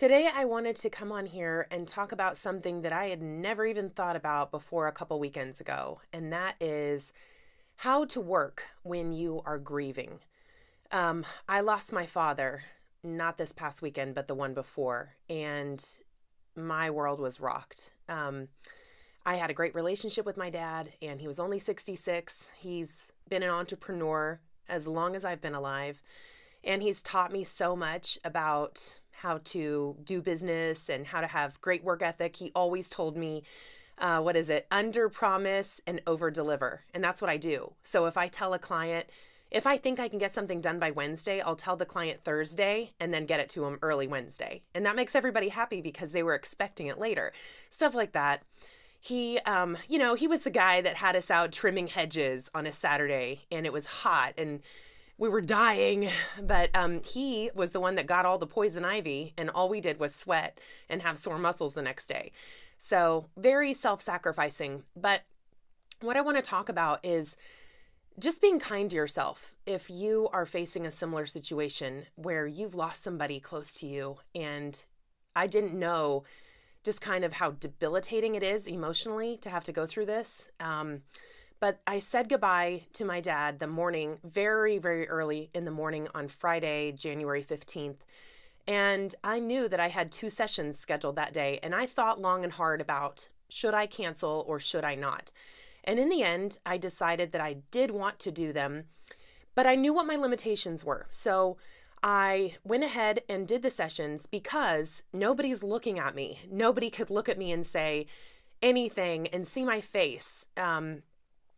Today, I wanted to come on here and talk about something that I had never even thought about before a couple weekends ago, and that is how to work when you are grieving. I lost my father, not this past weekend, but the one before, and my world was rocked. I had a great relationship with my dad, and he was only 66. He's been an entrepreneur as long as I've been alive. And he's taught me so much about how to do business and how to have great work ethic. He always told me, what is it? Under promise and over deliver. And that's what I do. So if I tell a client, if I think I can get something done by Wednesday, I'll tell the client Thursday and then get it to them early Wednesday. And that makes everybody happy because they were expecting it later. Stuff like that. He was the guy that had us out trimming hedges on a Saturday and it was hot and we were dying, but he was the one that got all the poison ivy, and all we did was sweat and have sore muscles the next day. So very self-sacrificing. But what I want to talk about is just being kind to yourself. If you are facing a similar situation where you've lost somebody close to you, and I didn't know just kind of how debilitating it is emotionally to have to go through this. But I said goodbye to my dad the morning, very, very early in the morning on Friday, January 15th. And I knew that I had 2 sessions scheduled that day. And I thought long and hard about, should I cancel or should I not? And in the end, I decided that I did want to do them, but I knew what my limitations were. So I went ahead and did the sessions because nobody's looking at me. Nobody could look at me and say anything and see my face.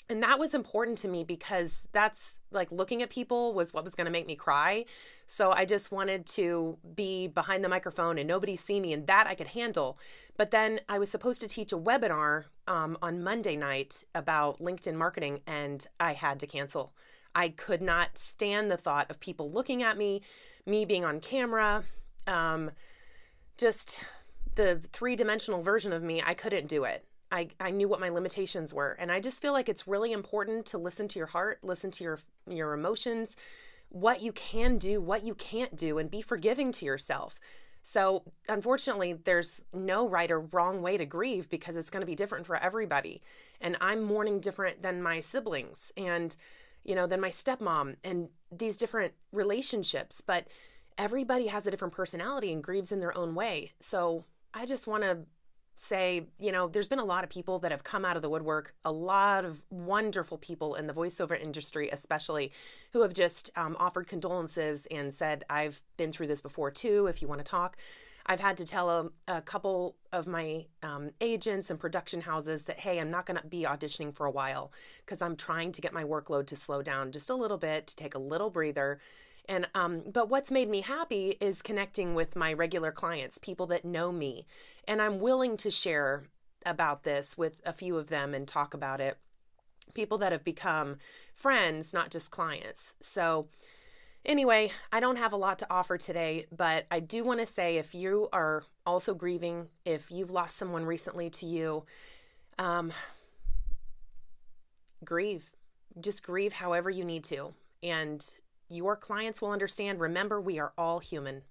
And that was important to me because that's like looking at people was what was going to make me cry. So I just wanted to be behind the microphone and nobody see me, and that I could handle. But then I was supposed to teach a webinar on Monday night about LinkedIn marketing, and I had to cancel. I could not stand the thought of people looking at me being on camera, just the 3-dimensional version of me. I couldn't do it. I knew what my limitations were. And I just feel like it's really important to listen to your heart, listen to your emotions, what you can do, what you can't do, and be forgiving to yourself. So unfortunately, there's no right or wrong way to grieve because it's going to be different for everybody. And I'm mourning different than my siblings and, than my stepmom and these different relationships. But everybody has a different personality and grieves in their own way. So I just want to say, there's been a lot of people that have come out of the woodwork, a lot of wonderful people in the voiceover industry, especially, who have just offered condolences and said, I've been through this before too, if you want to talk. I've had to tell a couple of my agents and production houses that, hey, I'm not going to be auditioning for a while because I'm trying to get my workload to slow down just a little bit, to take a little breather. And but what's made me happy is connecting with my regular clients, people that know me. And I'm willing to share about this with a few of them and talk about it. People that have become friends, not just clients. So anyway, I don't have a lot to offer today, but I do want to say if you are also grieving, if you've lost someone recently to you, grieve. Just grieve however you need to. And your clients will understand. Remember, we are all human.